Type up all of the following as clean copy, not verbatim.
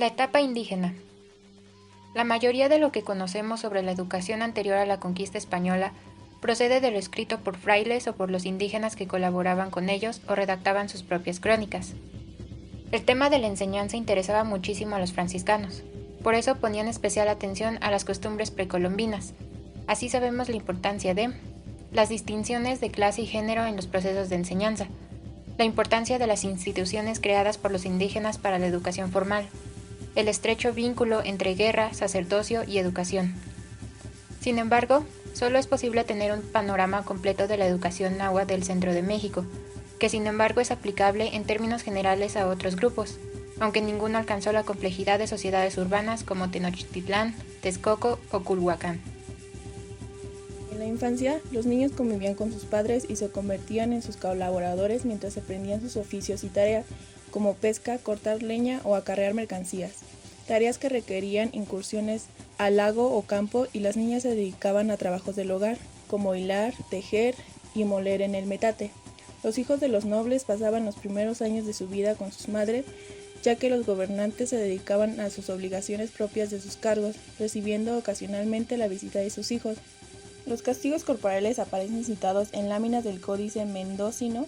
La etapa indígena. La mayoría de lo que conocemos sobre la educación anterior a la conquista española procede de lo escrito por frailes o por los indígenas que colaboraban con ellos o redactaban sus propias crónicas. El tema de la enseñanza interesaba muchísimo a los franciscanos, por eso ponían especial atención a las costumbres precolombinas. Así sabemos la importancia de las distinciones de clase y género en los procesos de enseñanza, la importancia de las instituciones creadas por los indígenas para la educación formal, el estrecho vínculo entre guerra, sacerdocio y educación. Sin embargo, solo es posible tener un panorama completo de la educación náhuatl del centro de México, que sin embargo es aplicable en términos generales a otros grupos, aunque ninguno alcanzó la complejidad de sociedades urbanas como Tenochtitlán, Texcoco o Culhuacán. En la infancia, los niños convivían con sus padres y se convertían en sus colaboradores mientras aprendían sus oficios y tareas, como pesca, cortar leña o acarrear mercancías, tareas que requerían incursiones al lago o campo, y las niñas se dedicaban a trabajos del hogar, como hilar, tejer y moler en el metate. Los hijos de los nobles pasaban los primeros años de su vida con sus madres, ya que los gobernantes se dedicaban a sus obligaciones propias de sus cargos, recibiendo ocasionalmente la visita de sus hijos. Los castigos corporales aparecen citados en láminas del Códice Mendocino,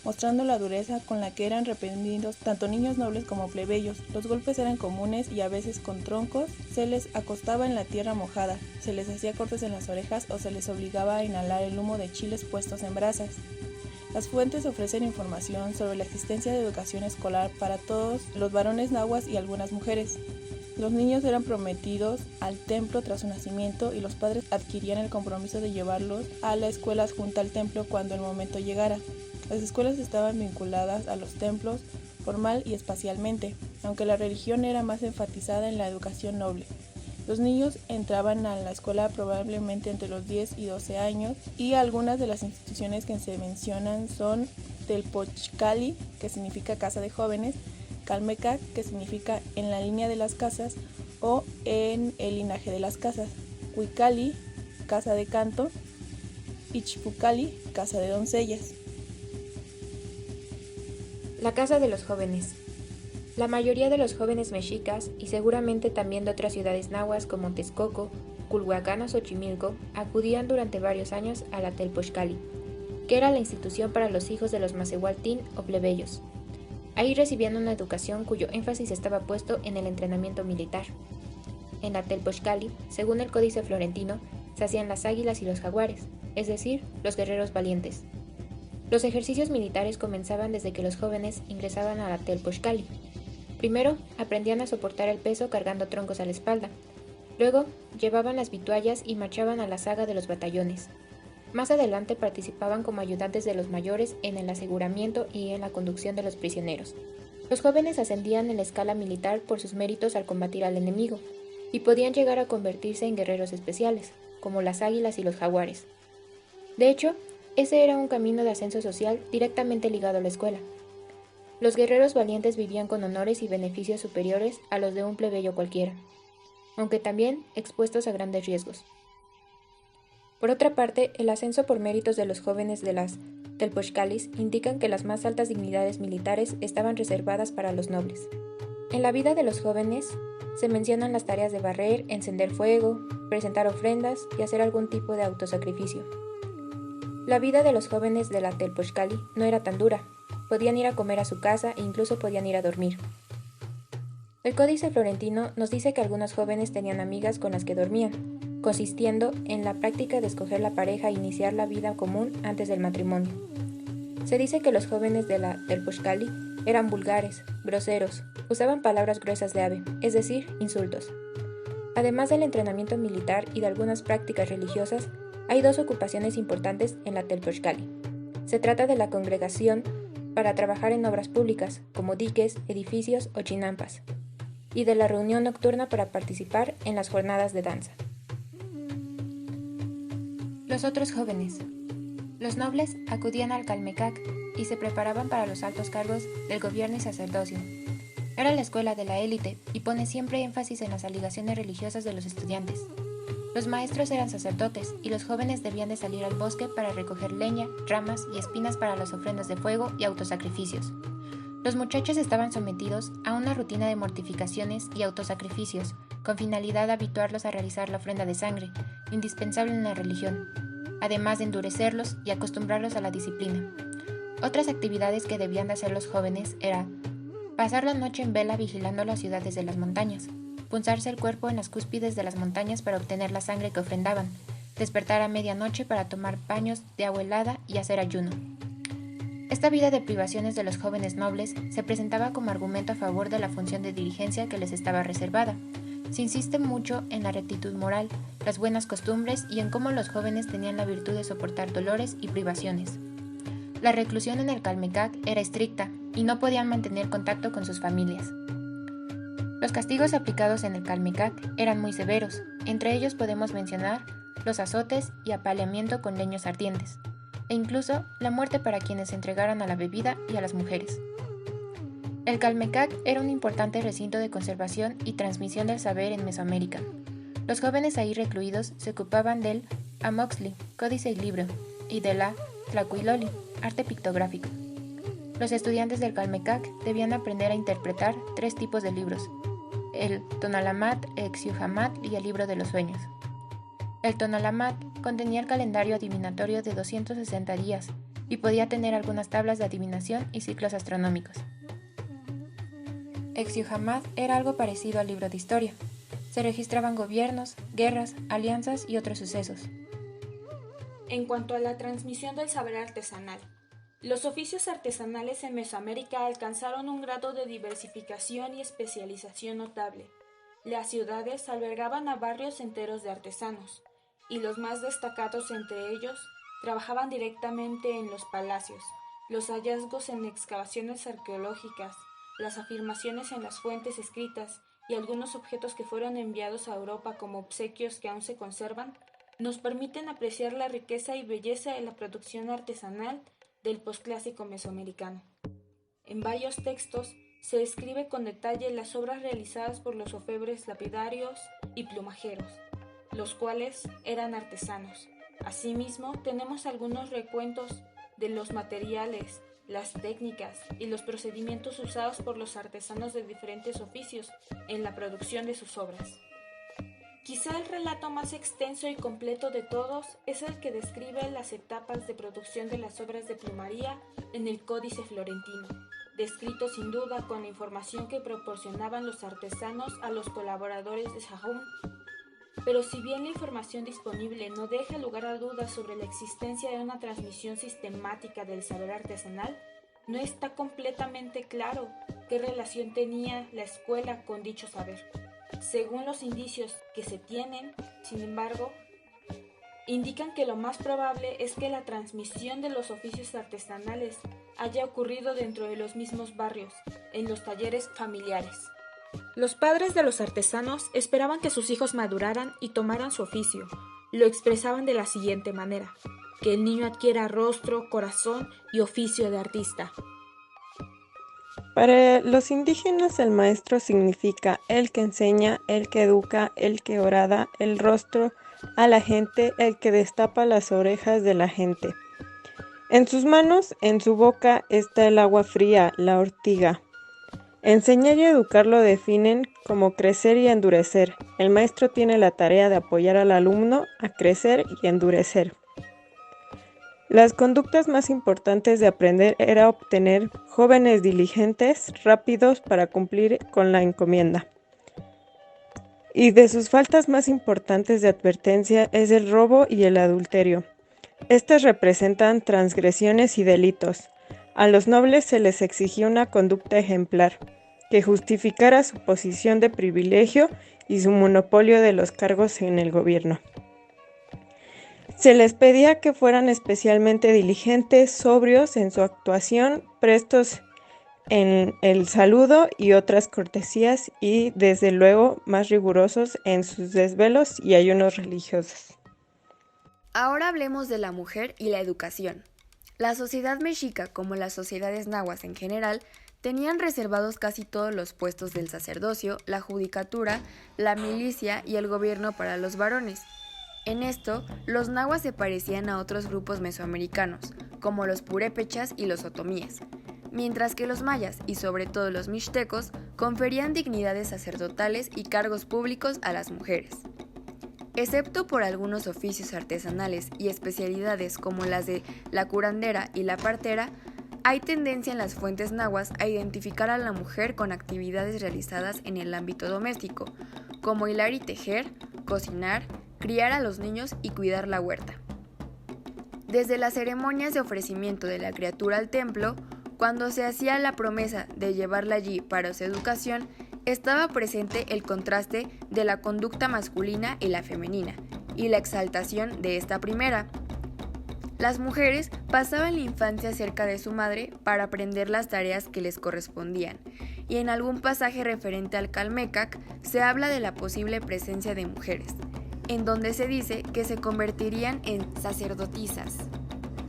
mostrando la dureza con la que eran reprendidos tanto niños nobles como plebeyos. Los golpes eran comunes y a veces con troncos, se les acostaba en la tierra mojada, se les hacía cortes en las orejas o se les obligaba a inhalar el humo de chiles puestos en brasas. Las fuentes ofrecen información sobre la existencia de educación escolar para todos los varones nahuas y algunas mujeres. Los niños eran prometidos al templo tras su nacimiento y los padres adquirían el compromiso de llevarlos a la escuela junto al templo cuando el momento llegara. Las escuelas estaban vinculadas a los templos formal y espacialmente, aunque la religión era más enfatizada en la educación noble. Los niños entraban a la escuela probablemente entre los 10 y 12 años, y algunas de las instituciones que se mencionan son Telpochcali, que significa casa de jóvenes, Calmecac, que significa en la línea de las casas o en el linaje de las casas, Huicali, casa de canto, y Chipucali, casa de doncellas. La casa de los jóvenes. La mayoría de los jóvenes mexicas, y seguramente también de otras ciudades nahuas como Texcoco, Culhuacán o Xochimilco, acudían durante varios años a la Telpochcali, que era la institución para los hijos de los macehualtín o plebeyos. Ahí recibían una educación cuyo énfasis estaba puesto en el entrenamiento militar. En la Telpochcali, según el Códice Florentino, se hacían las águilas y los jaguares, es decir, los guerreros valientes. Los ejercicios militares comenzaban desde que los jóvenes ingresaban a la Telpochcali. Primero, aprendían a soportar el peso cargando troncos a la espalda. Luego, llevaban las vituallas y marchaban a la zaga de los batallones. Más adelante participaban como ayudantes de los mayores en el aseguramiento y en la conducción de los prisioneros. Los jóvenes ascendían en la escala militar por sus méritos al combatir al enemigo, y podían llegar a convertirse en guerreros especiales, como las águilas y los jaguares. De hecho, ese era un camino de ascenso social directamente ligado a la escuela. Los guerreros valientes vivían con honores y beneficios superiores a los de un plebeyo cualquiera, aunque también expuestos a grandes riesgos. Por otra parte, el ascenso por méritos de los jóvenes de las Telpochcalis indican que las más altas dignidades militares estaban reservadas para los nobles. En la vida de los jóvenes se mencionan las tareas de barrer, encender fuego, presentar ofrendas y hacer algún tipo de autosacrificio. La vida de los jóvenes de la Telpochcali no era tan dura. Podían ir a comer a su casa e incluso podían ir a dormir. El Códice Florentino nos dice que algunos jóvenes tenían amigas con las que dormían, consistiendo en la práctica de escoger la pareja e iniciar la vida común antes del matrimonio. Se dice que los jóvenes de la Telpochcali eran vulgares, groseros, usaban palabras gruesas de ave, es decir, insultos. Además del entrenamiento militar y de algunas prácticas religiosas, hay dos ocupaciones importantes en la Telpochcali. Se trata de la congregación para trabajar en obras públicas, como diques, edificios o chinampas, y de la reunión nocturna para participar en las jornadas de danza. Los otros jóvenes. Los nobles acudían al Calmecac y se preparaban para los altos cargos del gobierno y sacerdocio. Era la escuela de la élite y pone siempre énfasis en las obligaciones religiosas de los estudiantes. Los maestros eran sacerdotes y los jóvenes debían de salir al bosque para recoger leña, ramas y espinas para las ofrendas de fuego y autosacrificios. Los muchachos estaban sometidos a una rutina de mortificaciones y autosacrificios, con finalidad de habituarlos a realizar la ofrenda de sangre, indispensable en la religión, además de endurecerlos y acostumbrarlos a la disciplina. Otras actividades que debían de hacer los jóvenes era pasar la noche en vela vigilando las ciudades de las montañas, punzarse el cuerpo en las cúspides de las montañas para obtener la sangre que ofrendaban, despertar a medianoche para tomar baños de agua helada y hacer ayuno. Esta vida de privaciones de los jóvenes nobles se presentaba como argumento a favor de la función de diligencia que les estaba reservada. Se insiste mucho en la rectitud moral, las buenas costumbres y en cómo los jóvenes tenían la virtud de soportar dolores y privaciones. La reclusión en el Calmecac era estricta y no podían mantener contacto con sus familias. Los castigos aplicados en el Calmecac eran muy severos, entre ellos podemos mencionar los azotes y apaleamiento con leños ardientes, e incluso la muerte para quienes se entregaran a la bebida y a las mujeres. El Calmecac era un importante recinto de conservación y transmisión del saber en Mesoamérica. Los jóvenes ahí recluidos se ocupaban del Amoxtli, códice y libro, y de la Tlacuiloli, arte pictográfico. Los estudiantes del Calmecac debían aprender a interpretar 3 tipos de libros: el Tonalamat, el Xiujamat y el libro de los sueños. El Tonalamat contenía el calendario adivinatorio de 260 días y podía tener algunas tablas de adivinación y ciclos astronómicos. El Xiujamat era algo parecido al libro de historia. Se registraban gobiernos, guerras, alianzas y otros sucesos. En cuanto a la transmisión del saber artesanal, los oficios artesanales en Mesoamérica alcanzaron un grado de diversificación y especialización notable. Las ciudades albergaban a barrios enteros de artesanos, y los más destacados entre ellos trabajaban directamente en los palacios. Los hallazgos en excavaciones arqueológicas, las afirmaciones en las fuentes escritas y algunos objetos que fueron enviados a Europa como obsequios que aún se conservan, nos permiten apreciar la riqueza y belleza de la producción artesanal del posclásico mesoamericano. En varios textos se describe con detalle las obras realizadas por los orfebres lapidarios y plumajeros, los cuales eran artesanos. Asimismo, tenemos algunos recuentos de los materiales, las técnicas y los procedimientos usados por los artesanos de diferentes oficios en la producción de sus obras. Quizá el relato más extenso y completo de todos es el que describe las etapas de producción de las obras de plumaría en el Códice Florentino, descrito sin duda con la información que proporcionaban los artesanos a los colaboradores de Sahagún. Pero si bien la información disponible no deja lugar a dudas sobre la existencia de una transmisión sistemática del saber artesanal, no está completamente claro qué relación tenía la escuela con dicho saber. Según los indicios que se tienen, sin embargo, indican que lo más probable es que la transmisión de los oficios artesanales haya ocurrido dentro de los mismos barrios, en los talleres familiares. Los padres de los artesanos esperaban que sus hijos maduraran y tomaran su oficio. Lo expresaban de la siguiente manera: que el niño adquiera rostro, corazón y oficio de artista. Para los indígenas el maestro significa el que enseña, el que educa, el que horada el rostro a la gente, el que destapa las orejas de la gente. En sus manos, en su boca está el agua fría, la ortiga. Enseñar y educar lo definen como crecer y endurecer. El maestro tiene la tarea de apoyar al alumno a crecer y endurecer. Las conductas más importantes de aprender era obtener jóvenes diligentes, rápidos para cumplir con la encomienda. Y de sus faltas más importantes de advertencia es el robo y el adulterio. Estas representan transgresiones y delitos. A los nobles se les exigía una conducta ejemplar, que justificara su posición de privilegio y su monopolio de los cargos en el gobierno. Se les pedía que fueran especialmente diligentes, sobrios en su actuación, prestos en el saludo y otras cortesías y, desde luego, más rigurosos en sus desvelos y ayunos religiosos. Ahora hablemos de la mujer y la educación. La sociedad mexica, como las sociedades nahuas en general, tenían reservados casi todos los puestos del sacerdocio, la judicatura, la milicia y el gobierno para los varones. En esto, los nahuas se parecían a otros grupos mesoamericanos, como los purépechas y los otomíes. mientras que los mayas y sobre todo los mixtecos conferían dignidades sacerdotales y cargos públicos a las mujeres. Excepto por algunos oficios artesanales y especialidades como las de la curandera y la partera, hay tendencia en las fuentes nahuas a identificar a la mujer con actividades realizadas en el ámbito doméstico, como hilar y tejer, cocinar, criar a los niños y cuidar la huerta. Desde las ceremonias de ofrecimiento de la criatura al templo, cuando se hacía la promesa de llevarla allí para su educación, estaba presente el contraste de la conducta masculina y la femenina, y la exaltación de esta primera. Las mujeres pasaban la infancia cerca de su madre para aprender las tareas que les correspondían, y en algún pasaje referente al Calmecac se habla de la posible presencia de mujeres, en donde se dice que se convertirían en sacerdotisas.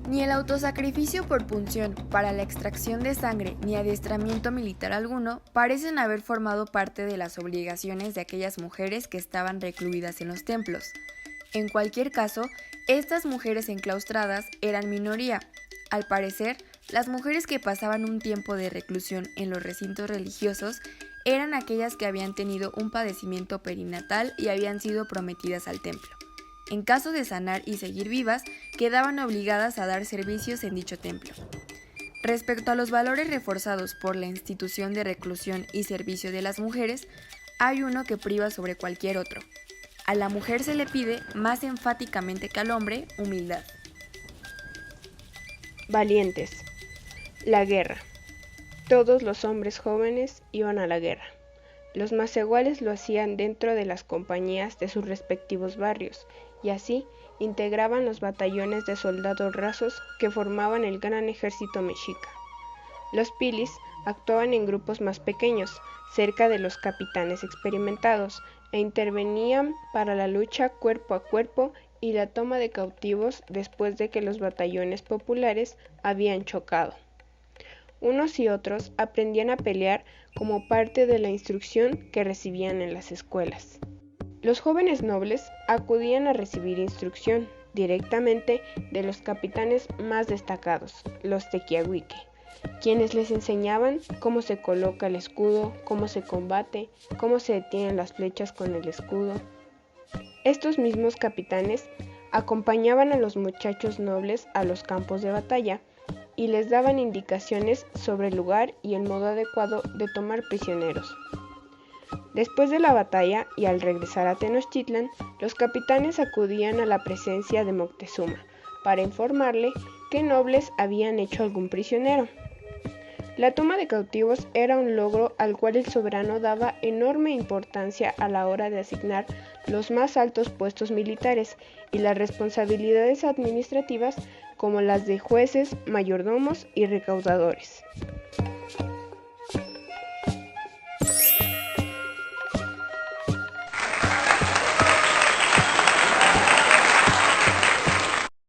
Ni el autosacrificio por punción para la extracción de sangre ni adiestramiento militar alguno parecen haber formado parte de las obligaciones de aquellas mujeres que estaban recluidas en los templos. En cualquier caso, estas mujeres enclaustradas eran minoría. Al parecer, las mujeres que pasaban un tiempo de reclusión en los recintos religiosos eran aquellas que habían tenido un padecimiento perinatal y habían sido prometidas al templo. En caso de sanar y seguir vivas, quedaban obligadas a dar servicios en dicho templo. Respecto a los valores reforzados por la institución de reclusión y servicio de las mujeres, hay uno que priva sobre cualquier otro. A la mujer se le pide, más enfáticamente que al hombre, humildad. Valientes. La guerra. Todos los hombres jóvenes iban a la guerra. Los macehuales lo hacían dentro de las compañías de sus respectivos barrios, y así integraban los batallones de soldados rasos que formaban el gran ejército mexica. Los pilis actuaban en grupos más pequeños, cerca de los capitanes experimentados, e intervenían para la lucha cuerpo a cuerpo y la toma de cautivos después de que los batallones populares habían chocado. Unos y otros aprendían a pelear como parte de la instrucción que recibían en las escuelas. Los jóvenes nobles acudían a recibir instrucción directamente de los capitanes más destacados, los tequiahuique, quienes les enseñaban cómo se coloca el escudo, cómo se combate, cómo se detienen las flechas con el escudo. Estos mismos capitanes acompañaban a los muchachos nobles a los campos de batalla y les daban indicaciones sobre el lugar y el modo adecuado de tomar prisioneros. Después de la batalla y al regresar a Tenochtitlan, los capitanes acudían a la presencia de Moctezuma para informarle qué nobles habían hecho algún prisionero. La toma de cautivos era un logro al cual el soberano daba enorme importancia a la hora de asignar los más altos puestos militares y las responsabilidades administrativas como las de jueces, mayordomos y recaudadores.